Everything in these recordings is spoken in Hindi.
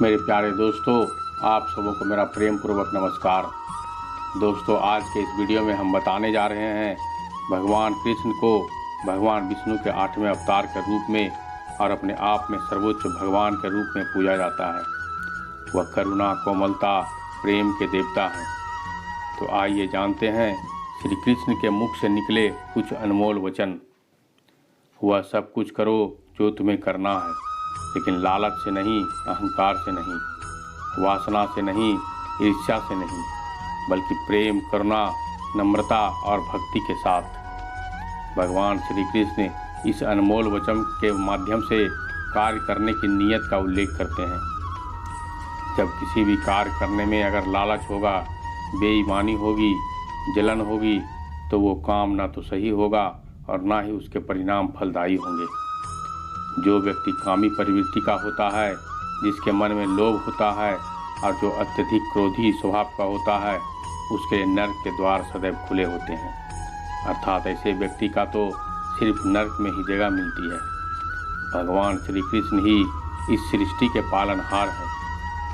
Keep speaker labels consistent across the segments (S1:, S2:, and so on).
S1: मेरे प्यारे दोस्तों, आप सबों को मेरा प्रेम पूर्वक नमस्कार। दोस्तों, आज के इस वीडियो में हम बताने जा रहे हैं भगवान कृष्ण को भगवान विष्णु के 8वें अवतार के रूप में और अपने आप में सर्वोच्च भगवान के रूप में पूजा जाता है। वह करुणा, कोमलता, प्रेम के देवता हैं। तो आइए जानते हैं श्री कृष्ण के मुख से निकले कुछ अनमोल वचन। वह सब कुछ करो जो तुम्हें करना है, लेकिन लालच से नहीं, अहंकार से नहीं, वासना से नहीं, ईर्ष्या से नहीं, बल्कि प्रेम, करुणा, नम्रता और भक्ति के साथ। भगवान श्री कृष्ण इस अनमोल वचन के माध्यम से कार्य करने की नीयत का उल्लेख करते हैं। जब किसी भी कार्य करने में अगर लालच होगा, बेईमानी होगी, जलन होगी, तो वो काम ना तो सही होगा और ना ही उसके परिणाम फलदायी होंगे। जो व्यक्ति कामी प्रवृत्ति का होता है, जिसके मन में लोभ होता है और जो अत्यधिक क्रोधी स्वभाव का होता है, उसके लिए नर्क के द्वार सदैव खुले होते हैं। अर्थात ऐसे व्यक्ति का तो सिर्फ नर्क में ही जगह मिलती है। भगवान श्री कृष्ण ही इस सृष्टि के पालनहार हैं।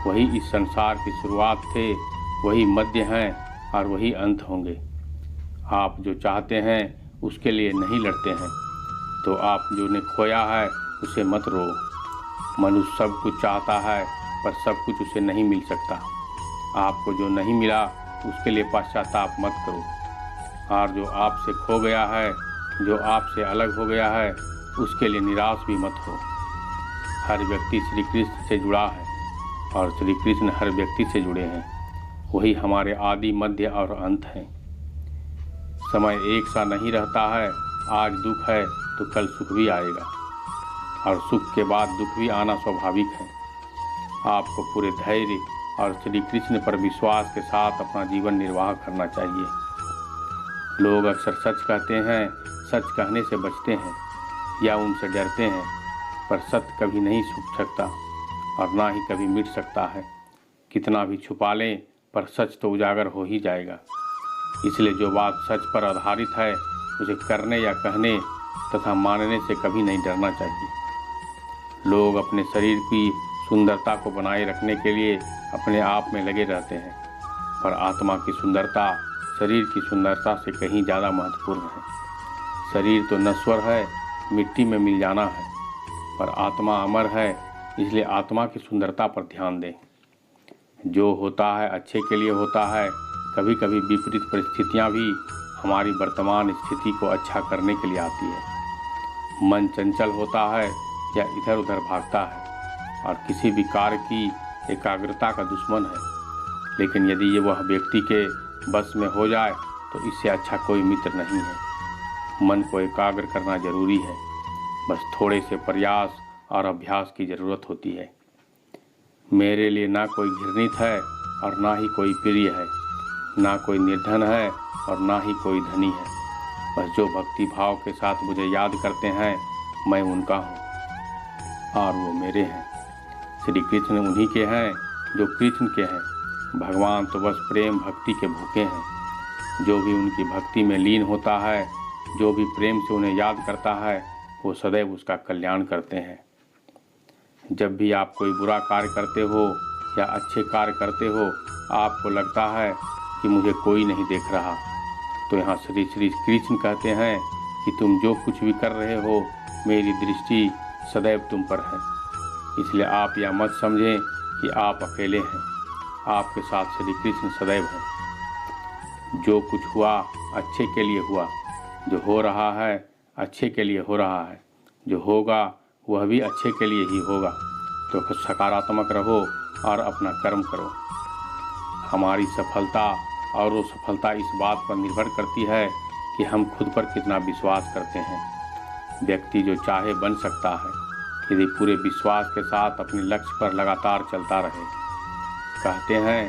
S1: वही इस संसार की शुरुआत थे, वही मध्य हैं और वही अंत होंगे। आप जो चाहते हैं उसके लिए नहीं लड़ते हैं, तो आप जो ने खोया है उसे मत रो। मनुष्य सब कुछ चाहता है, पर सब कुछ उसे नहीं मिल सकता। आपको जो नहीं मिला उसके लिए पश्चाताप मत करो। और जो आपसे खो गया है, जो आपसे अलग हो गया है, उसके लिए निराश भी मत हो। हर व्यक्ति श्री कृष्ण से जुड़ा है और श्री कृष्ण हर व्यक्ति से जुड़े हैं। वही हमारे आदि, मध्य और अंत हैं। समय एक सा नहीं रहता है। आज दुख है तो कल सुख भी आएगा, और सुख के बाद दुख भी आना स्वाभाविक है। आपको पूरे धैर्य और श्री कृष्ण पर विश्वास के साथ अपना जीवन निर्वाह करना चाहिए। लोग अक्सर सच कहते हैं, सच कहने से बचते हैं या उनसे डरते हैं, पर सत्य कभी नहीं छुप सकता और ना ही कभी मिट सकता है। कितना भी छुपा लें, पर सच तो उजागर हो ही जाएगा। इसलिए जो बात सच पर आधारित है, उसे करने या कहने तथा मानने से कभी नहीं डरना चाहिए। लोग अपने शरीर की सुंदरता को बनाए रखने के लिए अपने आप में लगे रहते हैं, पर आत्मा की सुंदरता शरीर की सुंदरता से कहीं ज़्यादा महत्वपूर्ण है। शरीर तो नश्वर है, मिट्टी में मिल जाना है, पर आत्मा अमर है। इसलिए आत्मा की सुंदरता पर ध्यान दें। जो होता है अच्छे के लिए होता है। कभी कभी विपरीत परिस्थितियाँ भी हमारी वर्तमान स्थिति को अच्छा करने के लिए आती है। मन चंचल होता है या इधर उधर भागता है और किसी भी कार्य की एकाग्रता का दुश्मन है। लेकिन यदि ये वह व्यक्ति के बस में हो जाए तो इससे अच्छा कोई मित्र नहीं है। मन को एकाग्र करना जरूरी है। बस थोड़े से प्रयास और अभ्यास की ज़रूरत होती है। मेरे लिए ना कोई घृणित है और ना ही कोई प्रिय है, ना कोई निर्धन है और ना ही कोई धनी है। बस जो भक्ति भाव के साथ मुझे याद करते हैं, मैं उनका हूँ और वो मेरे हैं। श्री कृष्ण उन्हीं के हैं जो कृष्ण के हैं। भगवान तो बस प्रेम भक्ति के भूखे हैं। जो भी उनकी भक्ति में लीन होता है, जो भी प्रेम से उन्हें याद करता है, वो सदैव उसका कल्याण करते हैं। जब भी आप कोई बुरा कार्य करते हो या अच्छे कार्य करते हो, आपको लगता है कि मुझे कोई नहीं देख रहा, तो यहाँ श्री कृष्ण कहते हैं कि तुम जो कुछ भी कर रहे हो, मेरी दृष्टि सदैव तुम पर है। इसलिए आप यह मत समझें कि आप अकेले हैं। आपके साथ श्री कृष्ण सदैव हैं। जो कुछ हुआ अच्छे के लिए हुआ। जो हो रहा है अच्छे के लिए हो रहा है। जो होगा वह भी अच्छे के लिए ही होगा। तो सकारात्मक रहो और अपना कर्म करो। हमारी सफलता और वो सफलता इस बात पर निर्भर करती है कि हम खुद पर कितना विश्वास करते हैं। व्यक्ति जो चाहे बन सकता है, यदि पूरे विश्वास के साथ अपने लक्ष्य पर लगातार चलता रहे। कहते हैं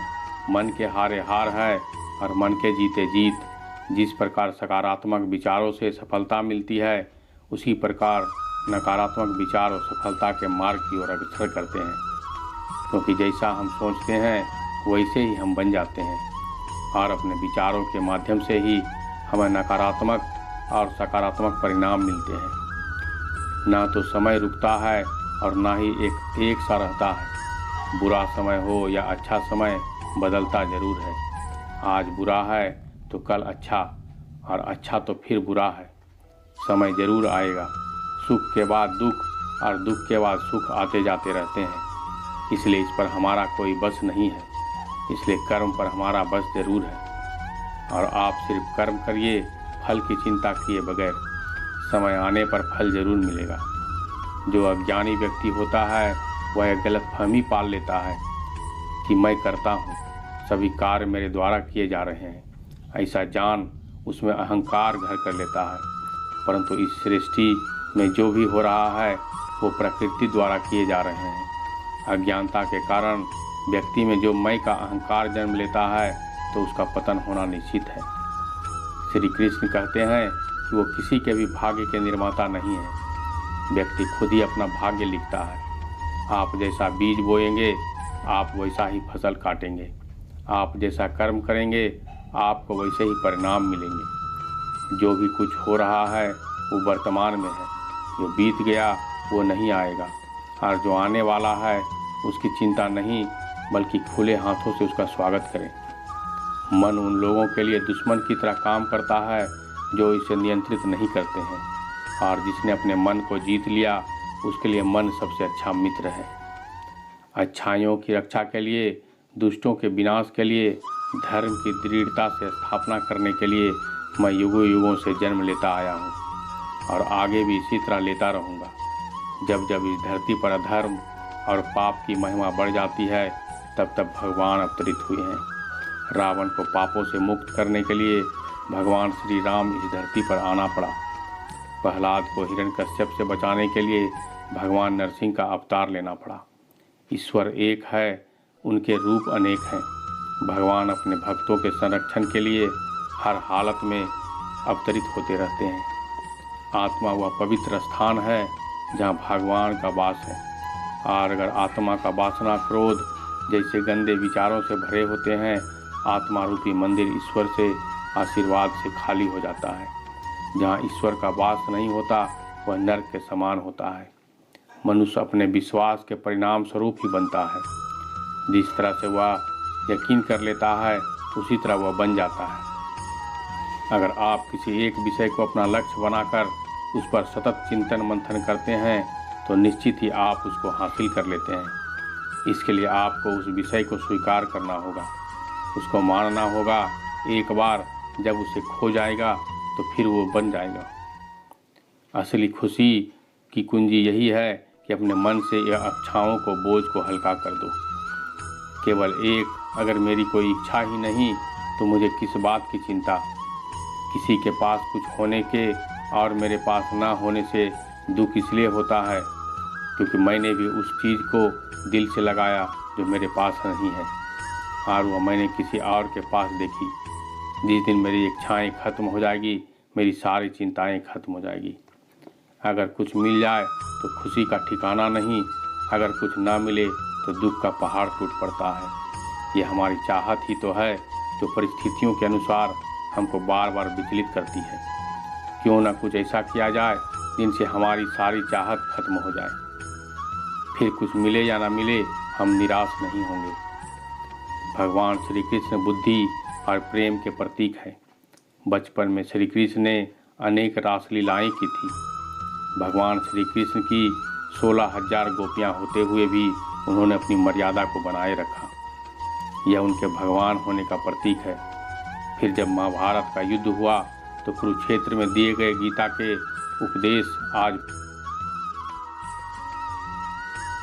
S1: मन के हारे हार है और मन के जीते जीत। जिस प्रकार सकारात्मक विचारों से सफलता मिलती है, उसी प्रकार नकारात्मक विचार और सफलता के मार्ग की ओर अग्रसर करते हैं। क्योंकि जैसा हम सोचते हैं वैसे ही हम बन जाते हैं, और अपने विचारों के माध्यम से ही हमें नकारात्मक और सकारात्मक परिणाम मिलते हैं। ना तो समय रुकता है और ना ही एक सा रहता है। बुरा समय हो या अच्छा समय, बदलता ज़रूर है। आज बुरा है तो कल अच्छा, और अच्छा तो फिर बुरा है। समय ज़रूर आएगा। सुख के बाद दुख और दुख के बाद सुख आते जाते रहते हैं। इसलिए इस पर हमारा कोई बस नहीं है। इसलिए कर्म पर हमारा बस ज़रूर है। और आप सिर्फ कर्म करिए, फल की चिंता किए बगैर। समय आने पर फल ज़रूर मिलेगा। जो अज्ञानी व्यक्ति होता है वह गलतफहमी पाल लेता है कि मैं करता हूँ, सभी कार्य मेरे द्वारा किए जा रहे हैं। ऐसा जान उसमें अहंकार घर कर लेता है। परंतु इस सृष्टि में जो भी हो रहा है वो प्रकृति द्वारा किए जा रहे हैं। अज्ञानता के कारण व्यक्ति में जो मैं का अहंकार जन्म लेता है तो उसका पतन होना निश्चित है। श्री कृष्ण कहते हैं कि वो किसी के भी भाग्य के निर्माता नहीं है। व्यक्ति खुद ही अपना भाग्य लिखता है। आप जैसा बीज बोएंगे आप वैसा ही फसल काटेंगे। आप जैसा कर्म करेंगे आपको वैसे ही परिणाम मिलेंगे। जो भी कुछ हो रहा है वो वर्तमान में है। जो बीत गया वो नहीं आएगा, और जो आने वाला है उसकी चिंता नहीं, बल्कि खुले हाथों से उसका स्वागत करें। मन उन लोगों के लिए दुश्मन की तरह काम करता है जो इसे नियंत्रित नहीं करते हैं, और जिसने अपने मन को जीत लिया उसके लिए मन सबसे अच्छा मित्र है। अच्छाइयों की रक्षा के लिए, दुष्टों के विनाश के लिए, धर्म की दृढ़ता से स्थापना करने के लिए मैं युगों युगों से जन्म लेता आया हूँ, और आगे भी इसी तरह लेता रहूँगा। जब जब इस धरती पर अधर्म और पाप की महिमा बढ़ जाती है तब तब भगवान अवतरित हुए हैं। रावण को पापों से मुक्त करने के लिए भगवान श्री राम इस धरती पर आना पड़ा। प्रहलाद को हिरण्यकश्यप से बचाने के लिए भगवान नरसिंह का अवतार लेना पड़ा। ईश्वर एक है, उनके रूप अनेक हैं। भगवान अपने भक्तों के संरक्षण के लिए हर हालत में अवतरित होते रहते हैं। आत्मा वह पवित्र स्थान है जहाँ भगवान का वास है। और अगर आत्मा का वासना, क्रोध जैसे गंदे विचारों से भरे होते हैं, आत्मा रूपी मंदिर ईश्वर से, आशीर्वाद से खाली हो जाता है। जहाँ ईश्वर का वास नहीं होता वह नरक के समान होता है। मनुष्य अपने विश्वास के परिणाम स्वरूप ही बनता है। जिस तरह से वह यकीन कर लेता है उसी तरह वह बन जाता है। अगर आप किसी एक विषय को अपना लक्ष्य बनाकर उस पर सतत चिंतन मंथन करते हैं तो निश्चित ही आप उसको हासिल कर लेते हैं। इसके लिए आपको उस विषय को स्वीकार करना होगा, उसको मानना होगा। एक बार जब उसे खो जाएगा तो फिर वो बन जाएगा। असली खुशी की कुंजी यही है कि अपने मन से यह इच्छाओं को, बोझ को हल्का कर दो। केवल एक, अगर मेरी कोई इच्छा ही नहीं तो मुझे किस बात की चिंता। किसी के पास कुछ होने के और मेरे पास ना होने से दुख इसलिए होता है क्योंकि मैंने भी उस चीज़ को दिल से लगाया जो मेरे पास नहीं है, और वह मैंने किसी और के पास देखी। जिस दिन मेरी इच्छाएं खत्म हो जाएगी, मेरी सारी चिंताएं खत्म हो जाएगी। अगर कुछ मिल जाए तो खुशी का ठिकाना नहीं, अगर कुछ ना मिले तो दुख का पहाड़ टूट पड़ता है। ये हमारी चाहत ही तो है जो परिस्थितियों के अनुसार हमको बार बार विचलित करती है। क्यों ना कुछ ऐसा किया जाए जिनसे हमारी सारी चाहत खत्म हो जाए। फिर कुछ मिले या ना मिले हम निराश नहीं होंगे। भगवान श्री कृष्ण बुद्धि और प्रेम के प्रतीक हैं। बचपन में श्री कृष्ण ने अनेक रासलीलाएं की थी। भगवान श्री कृष्ण की 16,000 गोपियां होते हुए भी उन्होंने अपनी मर्यादा को बनाए रखा। यह उनके भगवान होने का प्रतीक है। फिर जब महाभारत का युद्ध हुआ तो कुरुक्षेत्र में दिए गए गीता के उपदेश आज